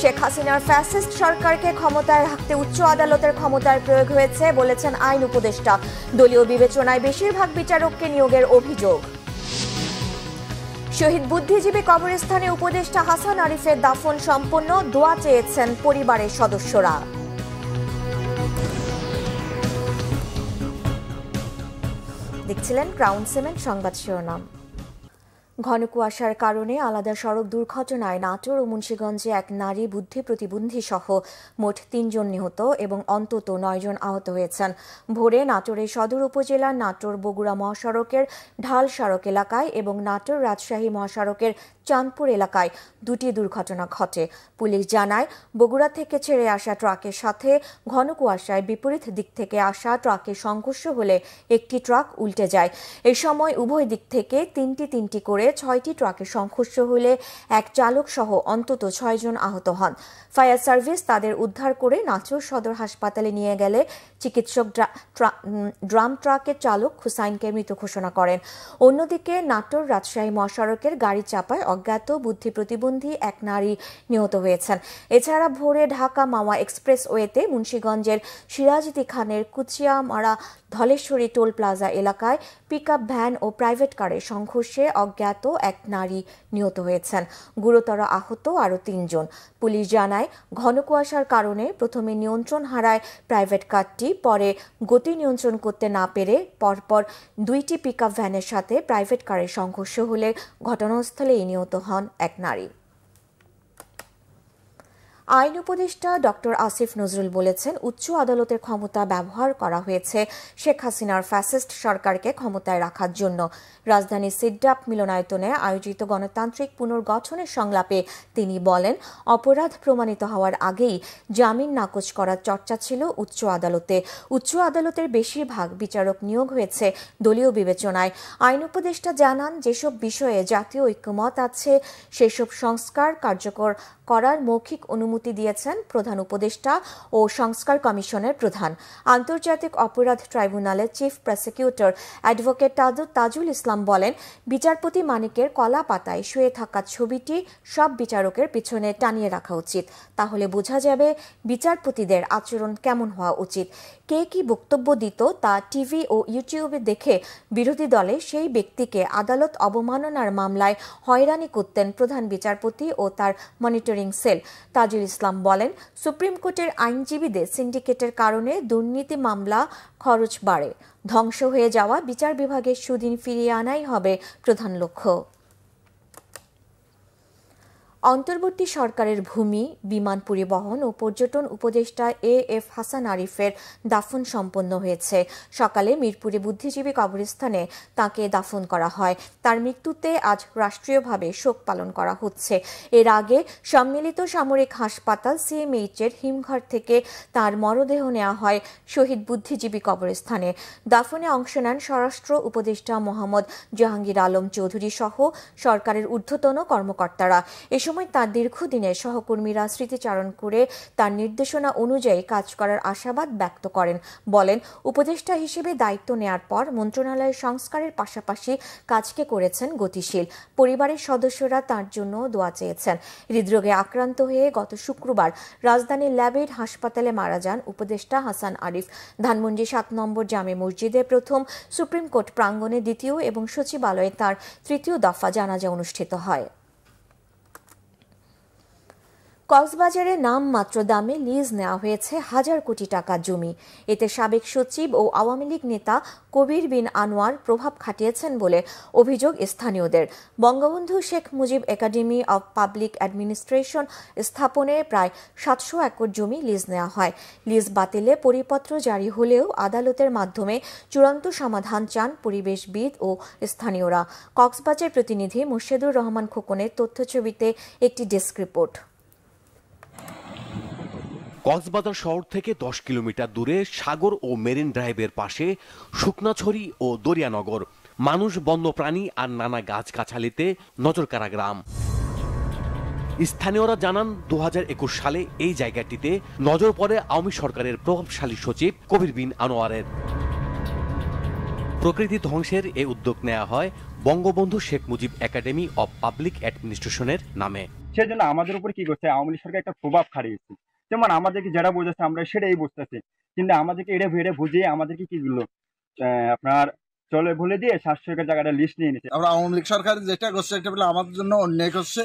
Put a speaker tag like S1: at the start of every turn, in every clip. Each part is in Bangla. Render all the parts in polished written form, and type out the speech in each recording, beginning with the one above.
S1: শেখ হাসিনার ফ্যাসিস্ট সরকারকে ক্ষমতায় রাখতে উচ্চ আদালতের ক্ষমতার প্রয়োগ হয়েছে বলেছেন আইন উপদেষ্টা। দলীয় বিবেচনায় বেশিরভাগ বিচারককে নিয়োগের অভিযোগ। শহীদ বুদ্ধিজীবী কবরস্থানে উপদেষ্টা হাসান আরিফের দাফন সম্পন্ন, দোয়া চেয়েছেন পরিবারের সদস্যরা। দেখছিলেন ক্রাউন সিমেন্ট সংবাদ শিরোনাম। ঘন কুয়াশার কারণে আলাদা সড়ক দুর্ঘটনায় নাটোর ও মুন্সিগঞ্জে এক নারী বুদ্ধি প্রতিবন্ধী সহ মোট ৩ জন নিহত এবং অন্তত ৯ জন আহত হয়েছেন। ভোরে নাটোরের সদর উপজেলার নাটোর বগুড়া মহাসড়কের ঢাল সড়ক এলাকায় এবং নাটোর রাজশাহী মহাসড়কের চাঁদপুর এলাকায় দুটি দুর্ঘটনা ঘটে। পুলিশ জানায়, বগুড়া থেকে ছেড়ে আসা ট্রাকের সাথে ঘন কুয়াশায় বিপরীত দিক থেকে আসা ট্রাকের সংঘর্ষ হলে একটি ট্রাক উল্টে যায়। এই সময় উভয় দিক থেকে তিনটি করে ৬টি ট্রাকের সংঘর্ষ হলে এক চালক সহ অন্তত ৬ জন আহত হন। ফায়ার সার্ভিস তাদের উদ্ধার করে নাটোর সদর হাসপাতালে নিয়ে গেলে চিকিৎসক ড্রাম ট্রাকের চালক হুসাইনকে মৃত ঘোষণা করেন। অন্যদিকে নাটোর রাজশাহী মহাসড়কের গাড়ি চাপায় অজ্ঞাত বুদ্ধি প্রতিবন্ধী এক নারী নিহত হয়েছেন। এছাড়া ভোরে ঢাকা মাওয়া এক্সপ্রেসওয়েতে মুন্সিগঞ্জের সিরাজদি খানের কুচিয়ামারা ধলেশ্বরী টোল প্লাজা এলাকায় পিকআপ ভ্যান ও প্রাইভেট কারের সংঘর্ষে অজ্ঞাত এক নারী নিহত হয়েছেন। গুরুতর আহত আরও ৩ জন। পুলিশ জানায়, ঘন কুয়াশার কারণে প্রথমে নিয়ন্ত্রণ হারায় প্রাইভেট কারটি, পরে গতি নিয়ন্ত্রণ করতে না পেরে পরপর 2টি পিকআপ ভ্যানের সাথে প্রাইভেট কারের সংঘর্ষ হলে ঘটনাস্থলেই নিহত হন এক নারী। আইন উপদেষ্টা ডক্টর আসিফ নজরুল বলেছেন, উচ্চ আদালতের ক্ষমতা ব্যবহার করা হয়েছে শেখ হাসিনার ফ্যাসিস্ট সরকারকে ক্ষমতায় রাখার জন্য। রাজধানীর সিডাপ মিলনায়তনে আয়োজিত গণতান্ত্রিক পুনর্গঠনের সংলাপে তিনি বলেন, অপরাধ প্রমাণিত হওয়ার আগেই জামিন নাকচ করার চর্চা ছিল উচ্চ আদালতে। উচ্চ আদালতের বেশিরভাগ বিচারক নিয়োগ হয়েছে দলীয় বিবেচনায়। আইন উপদেষ্টা জানান, যেসব বিষয়ে জাতীয় ঐক্যমত আছে সেসব সংস্কার কার্যকর করার মৌখিক অনুমতি দিয়েছেন প্রধান উপদেষ্টা ও সংস্কার কমিশনের প্রধান। আন্তর্জাতিক অপরাধ ট্রাইব্যুনালের chief prosecutor advocate Tajul Islam বলেন, বিচারপতি মানিকের কলা পাতায় শুয়ে থাকা ছবিটি সব বিচারকের পিছনে টানিয়ে রাখা উচিত। তাহলে বোঝা যাবে বিচারপতিদের আচরণ কেমন হওয়া উচিত। কে কি বক্তব্য দিত তা টিভি ও ইউটিউবে দেখে বিরোধী দলে সেই ব্যক্তিকে আদালত অবমাননার মামলায় হয়রানি করতেন প্রধান বিচারপতি ও তার মনিটরিং সেল। তাজুল ইসলাম বলেন, সুপ্রিম কোর্টের আইনজীবীদের সিন্ডিকেটের কারণে দুর্নীতি মামলা খরচ বাড়ে। ধ্বংস হয়ে যাওয়া বিচার বিভাগের সুদিন ফিরিয়ে আনাই হবে প্রধান লক্ষ্য। অন্তর্বর্তী সরকারের ভূমি, বিমান পরিবহন ও পর্যটন উপদেষ্টা এএফ হাসান আরিফের দাফন সম্পন্ন হয়েছে। সকালে মিরপুরে বুদ্ধিজীবী কবরস্থানে তাঁকে দাফন করা হয়। তার মৃত্যুতে আজ রাষ্ট্রীয়ভাবে শোক পালন করা হচ্ছে। এর আগে সম্মিলিত সামরিক হাসপাতাল সিএমএইচের হিমঘর থেকে তার মরদেহ নেওয়া হয় শহীদ বুদ্ধিজীবী কবরস্থানে। দাফনে অংশ নেন স্বরাষ্ট্র উপদেষ্টা মোহাম্মদ জাহাঙ্গীর আলম চৌধুরী সহ সরকারের ঊর্ধ্বতন কর্মকর্তারা। এ সময় তার দীর্ঘদিনের সহকর্মীরা স্মৃতিচারণ করে তার নির্দেশনা অনুযায়ী কাজ করার আশাবাদ ব্যক্ত করেন। বলেন, উপদেষ্টা হিসেবে দায়িত্ব নেয়ার পর মন্ত্রণালয়ের সংস্কারের পাশাপাশি কাজকে করেছেন গতিশীল। পরিবারের সদস্যরা তার জন্য দোয়া চেয়েছেন। হৃদরোগে আক্রান্ত হয়ে গত শুক্রবার রাজধানীর ল্যাবেড হাসপাতালে মারা যান উপদেষ্টা হাসান আরিফ। ধানমন্ডি 7 নম্বর জামে মসজিদে প্রথম, সুপ্রিম কোর্ট প্রাঙ্গণে দ্বিতীয় এবং সচিবালয়ে তার তৃতীয় দফা জানাজা অনুষ্ঠিত হয়। কক্সবাজারে নামমাত্র দামে লিজ নেওয়া হয়েছে হাজার কোটি টাকার জমি। এতে সাবেক সচিব ও আওয়ামী লীগ নেতা কবির বিন আনোয়ার প্রভাব খাটিয়েছেন বলে অভিযোগ স্থানীয়দের। Bangabandhu Sheikh Mujib academy of public administration স্থাপনে প্রায় 700 একর জমি লিজ নেওয়া হয়। লিজ বাতিলে পরিপত্র জারি হলেও আদালতের মাধ্যমে চূড়ান্ত সমাধান চান পরিবেশবিদ ও স্থানীয়রা। কক্সবাজার প্রতিনিধি মুর্শেদুর রহমান খোকনের তথ্যছবিতে একটি ডেস্ক রিপোর্ট।
S2: কক্সবাজার শহর থেকে 10 কিলোমিটার দূরে সাগর ও মেরিন ড্রাইভের পাশে শুকনাছড়ি ও দরিয়ানগর। মানুষ, বন্যপ্রাণী আর নানা গাছগাছালিতে নজরকাড়া গ্রাম। স্থানীয়রা জানান, 2021 সালে এই জায়গাটিতে নজর পড়ে আওয়ামী সরকারের প্রভাবশালী সচিব কবির বিন আনোয়ারের। প্রকৃতি ধ্বংসের এই উদ্যোগ নেওয়া হয় Bangabandhu Sheikh Mujib academy of public অ্যাডমিনিস্ট্রেশনের নামে।
S3: সেজন্য আমাদের উপর কি করছে, আওয়ামী লীগ সরকার একটা প্রভাব খাটিয়েছে। যেমন আমাদেরকে যারা বোঝাচ্ছে আমরা সেটাই বুঝতেছি, কিন্তু আমাদেরকে এটা বুঝিয়ে আমাদেরকে কি করলো, আপনার চলে ভুলে দিয়ে স্বাস্থ্যকের জায়গাটা লিস্ট নিয়ে নিচ্ছে।
S4: আমরা আওয়ামী লীগ সরকার যেটা করছে এটা বলে আমাদের জন্য অন্যায় করছে,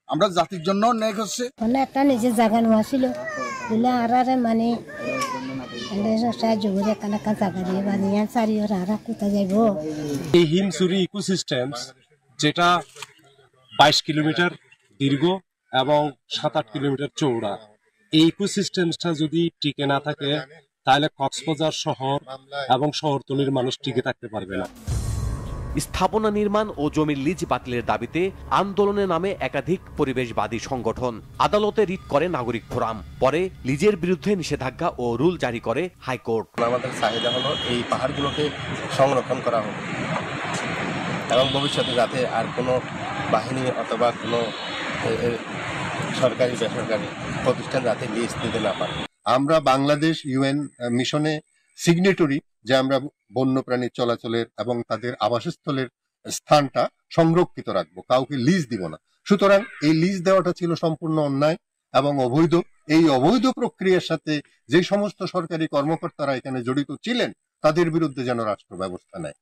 S4: আমরা জাতির জন্য অন্যায় করছে।
S5: একটা নিজের জায়গা নেওয়া ছিল বলে আর মানে সাহায্য করে একটা জায়গা দিয়ে বানিয়ে চারি ওরা আর কোথায় যাইব।
S6: এই হিমছড়ি ইকোসিস্টেমস যেটা 22 কিলোমিটার দীর্ঘ এবং 7-8 কিলোমিটার চৌড়া, এই ইকোসিস্টেমসটা যদি টিকে না থাকে তাহলে কক্সবাজার শহর এবং শহরতলির মানুষ টিকে থাকতে পারবে না।
S2: স্থাপনা নির্মাণ ও জমির লিজ বাতিলের দাবিতে আন্দোলনে নামে একাধিক পরিবেশবাদী সংগঠন। আদালতে রিট করে নাগরিক ফোরাম, পরে লিজের বিরুদ্ধে নিষেধাজ্ঞা ও রুল জারি করে হাইকোর্ট।
S7: আমাদের চাহিদা হলো এই পাহাড়গুলোকে সংরক্ষণ করা হোক এবং ভবিষ্যতে যাতে আর কোনো বাহিনী অথবা কোনো সরকারি বেসরকারি প্রতিষ্ঠান যাতে লিজ দিতে না পারে।
S8: আমরা বাংলাদেশ ইউএন মিশনে সিগনেটরি, যে আমরা বন্যপ্রাণীর চলাচলের এবং তাদের আবাসস্থলের স্থানটা সংরক্ষিত রাখবো, কাউকে লিজ দিব না। সুতরাং এই লিজ দেওয়াটা ছিল সম্পূর্ণ অন্যায় এবং অবৈধ। এই অবৈধ প্রক্রিয়ার সাথে যে সমস্ত সরকারি কর্মকর্তারা এখানে জড়িত ছিলেন তাদের বিরুদ্ধে যেন রাষ্ট্র ব্যবস্থা নেয়।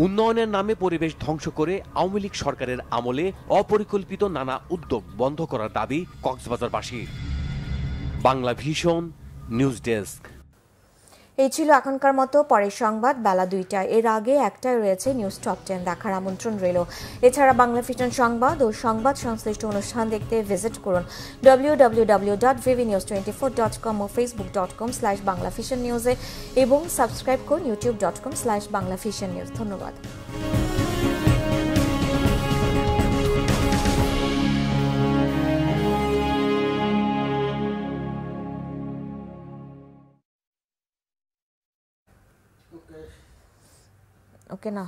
S2: উন্নয়নের নামে পরিবেশ ধ্বংস করে আওয়ামী লীগ সরকারের আমলে অপরিকল্পিত নানা উদ্যোগ বন্ধ করার দাবি কক্সবাজারবাসী। Bangla Vision news desk.
S1: এই ছিল এখনকার মতো। পরের সংবাদ বেলা 2টায়। এর আগে একটায় রয়েছে নিউজ টপ 10 দেখার আমন্ত্রণ রইল। এছাড়া বাংলা ভিশন সংবাদ ও সংবাদ সংশ্লিষ্ট অনুষ্ঠান দেখতে ভিজিট করুন www.vvnews24.com ও facebook.com/banglavisionnews এবং সাবস্ক্রাইব করুন youtube.com/banglavisionnews। ধন্যবাদ। ওকে না।